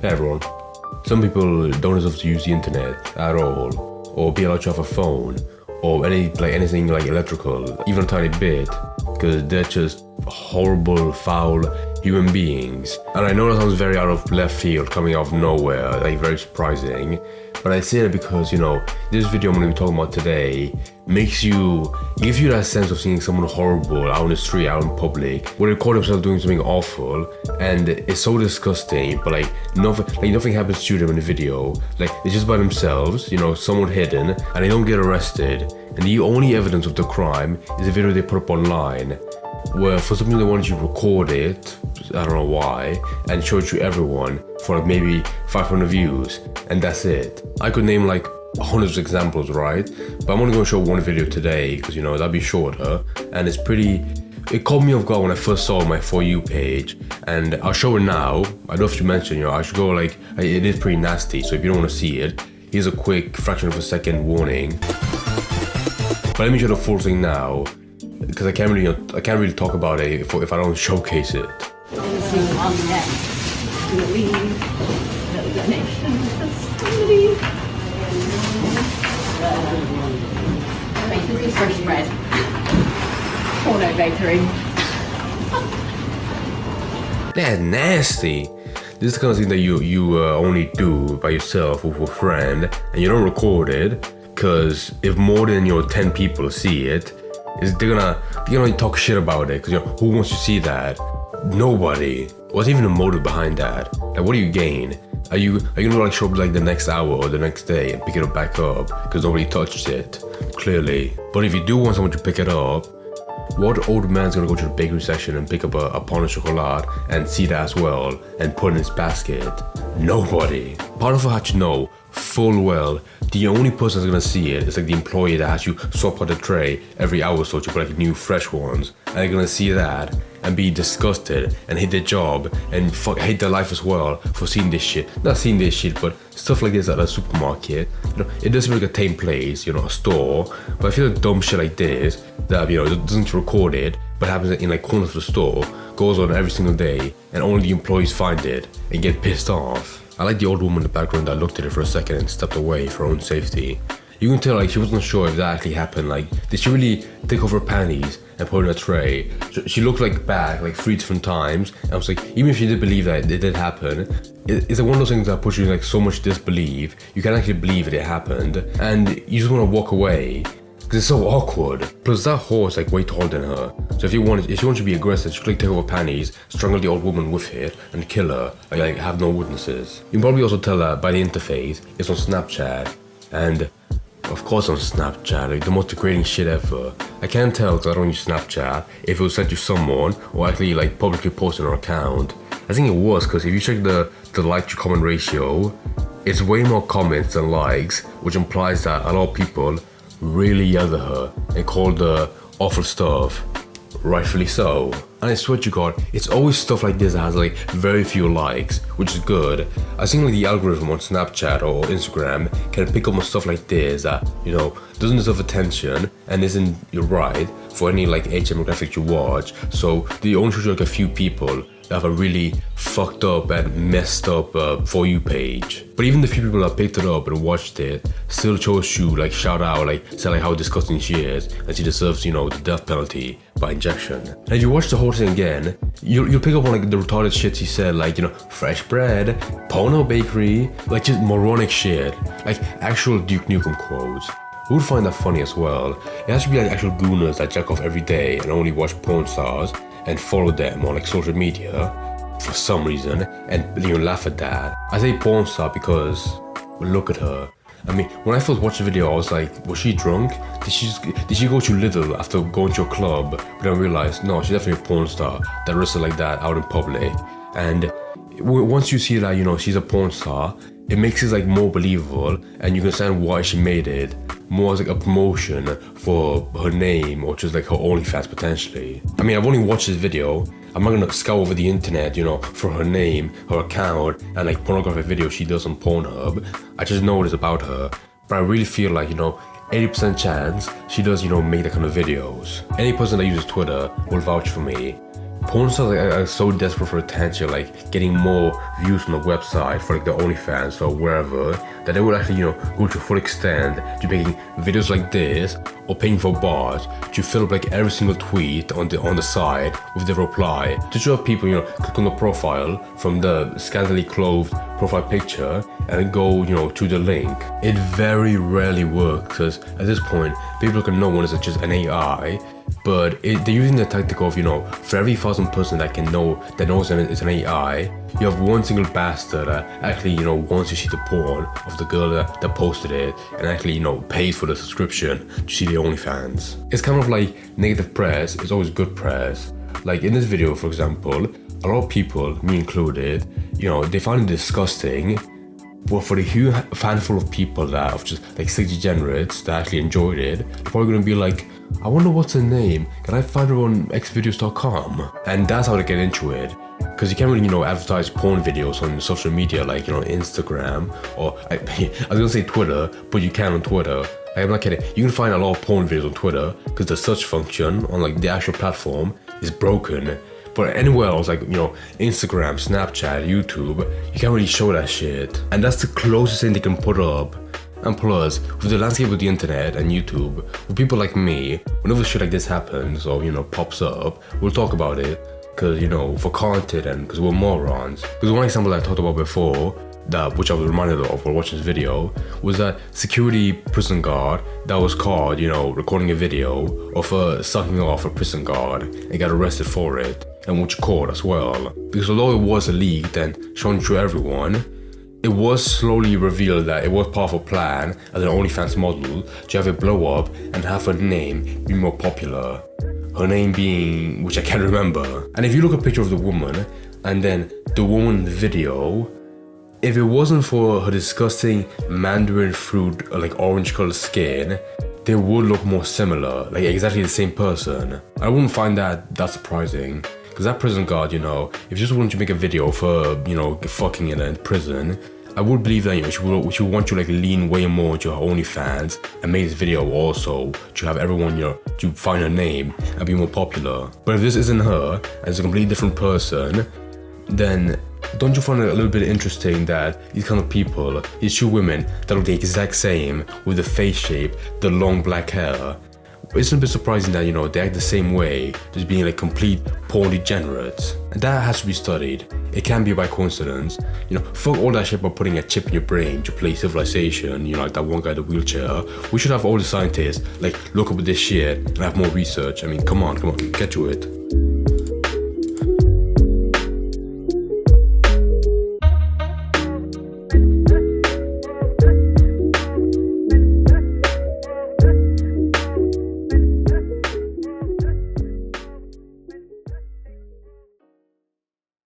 Hey everyone. Some people don't deserve to use the internet at all, or be allowed to have a phone, or anything like electrical, even a tiny bit, because they're just horrible, foul human beings. And I know that sounds very out of left field, coming out of nowhere, like very surprising, but I say that because, this video I'm going to be talking about today gives you that sense of seeing someone horrible out in the street, out in public, where they call themselves doing something awful, and it's so disgusting, but nothing happens to them in the video. Like, they're just by themselves, somewhat hidden, and they don't get arrested, and the only evidence of the crime is a video they put up online, where for some reason they wanted you to record it, I don't know why, and show it to everyone for maybe 500 views, and that's it. I could name hundreds of examples, right? But I'm only going to show one video today because that'd be shorter, and it caught me off guard when I first saw my For You page, and I'll show it now. I don't know if you mentioned, I should go it is pretty nasty, so if you don't want to see it, here's a quick fraction of a second warning. But let me show the full thing now, because I can't really talk about it if I don't showcase it. Fresh bread. Porno bakery. That's nasty. This is the kind of thing that you only do by yourself with a friend, and you don't record it, because if more than 10 people see it, they're gonna talk shit about it, because who wants to see that? Nobody. What's even the motive behind that? Like, what do you gain? Are you gonna show up the next hour or the next day and pick it up back up because nobody touched it? Clearly. But if you do want someone to pick it up, what old man's gonna go to the bakery section and pick up a pain au chocolat and see that as well and put in his basket? Nobody. Part of it had to know full well the only person that's gonna see it is the employee that has you swap out the tray every hour or so to put new fresh ones, and they're gonna see that and be disgusted and hate their job and hate their life as well for seeing this shit. Not seeing this shit, but stuff like this at a supermarket. It doesn't look like a tame place, a store, but I feel like dumb shit like this that it doesn't record it but happens in corners of the store, goes on every single day, and only the employees find it and get pissed off. I like the old woman in the background that looked at it for a second and stepped away for her own safety. You can tell she wasn't sure if that actually happened. Did she really take off her panties and put it in a tray? She looked back 3 different times, and I was even if she did believe that it did happen, it's one of those things that puts you in so much disbelief, you can't actually believe it happened, and you just want to walk away. Because it's so awkward. Plus that horse way taller than her. So if you want to be aggressive, she could take off her panties, strangle the old woman with it, and kill her. Have no witnesses. You can probably also tell that by the interface, it's on Snapchat. And of course on Snapchat, the most degrading shit ever. I can't tell because I don't use Snapchat if it was sent to someone or actually publicly posted on her account. I think it was, because if you check the like to comment ratio, it's way more comments than likes, which implies that a lot of people really yelled at her and called her awful stuff. Rightfully so. And I swear to God, it's always stuff like this that has very few likes, which is good. I think the algorithm on Snapchat or Instagram can pick up on stuff like this that, doesn't deserve attention and isn't right for any age demographic you watch. So they only show you a few people that have a really fucked up and messed up For You page. But even the few people that picked it up and watched it still chose to shout out, say how disgusting she is and she deserves, the death penalty by injection. And if you watch the whole thing again, you'll pick up on the retarded shit she said, fresh bread, porno bakery, just moronic shit, actual Duke Nukem quotes. Who would find that funny as well? It has to be actual gooners that jack off every day and only watch porn stars and follow them on social media for some reason and laugh at that. I say porn star because look at her. When I first watched the video, I was was she drunk? Did she go to Lidl after going to a club? But then I realized, no, she's definitely a porn star that dresses like that out in public. And once you see that, she's a porn star, it makes it more believable, and you can understand why she made it more as a promotion for her name or just her OnlyFans potentially. I've only watched this video. I'm not gonna scour over the internet, for her name, her account, and pornographic videos she does on Pornhub. I just know what it's about her. But I really feel 80% chance she does, make that kind of videos. Any person that uses Twitter will vouch for me. porn stars are so desperate for attention, like getting more views on the website for like the OnlyFans or wherever, that they would actually, go to full extent to making videos like this or paying for bots to fill up like every single tweet on the site with the reply to show people, click on the profile from the scantily clothed profile picture and then go, to the link. It very rarely works because at this point, people can know when it's just an AI. But they're using the tactic of, for every 1,000 person that knows that it's an AI, you have one single bastard that actually, wants to see the porn of the girl that posted it and actually, pays for the subscription to see the OnlyFans. It's kind of like negative press is always good press. Like in this video, for example, a lot of people, me included, they find it disgusting. But for the huge handful of people that of just like sick degenerates that actually enjoyed it, they're probably gonna be like, I wonder what's her name. Can I find her on xvideos.com? And that's how they get into it. Because you can't really, advertise porn videos on social media like, Instagram or I was gonna say Twitter, but you can on Twitter. I'm not kidding. You can find a lot of porn videos on Twitter because the search function on like the actual platform is broken. But anywhere else, like, Instagram, Snapchat, YouTube, you can't really show that shit. And that's the closest thing they can put up. And plus, with the landscape of the internet and YouTube, with people like me, whenever shit like this happens or, pops up, we'll talk about it. Because, for content and because we're morons. Because one example I talked about before, which I was reminded of while watching this video, was that security prison guard that was caught, recording a video of sucking off a prison guard and got arrested for it, and which caught as well. Because although it was leaked and shown to everyone, it was slowly revealed that it was part of a plan as an OnlyFans model to have it blow up and have her name be more popular. Her name being, which I can't remember. And if you look at a picture of the woman and then the woman in the video, if it wasn't for her disgusting mandarin fruit, like orange colored skin, they would look more similar, like exactly the same person. I wouldn't find that surprising. Because that prison guard, if you just wanted to make a video of her, fucking in prison, I would believe that, she would want to like lean way more into her OnlyFans and make this video also to have everyone, to find her name and be more popular. But if this isn't her and it's a completely different person, then don't you find it a little bit interesting that these kind of people, these two women that look the exact same with the face shape, the long black hair, it's a bit surprising that, they act the same way, just being like complete porn degenerates. And that has to be studied. It can't be by coincidence. Fuck all that shit about putting a chip in your brain to play Civilization, like that one guy in the wheelchair. We should have all the scientists, like, look up at this shit and have more research. I mean, come on, get to it.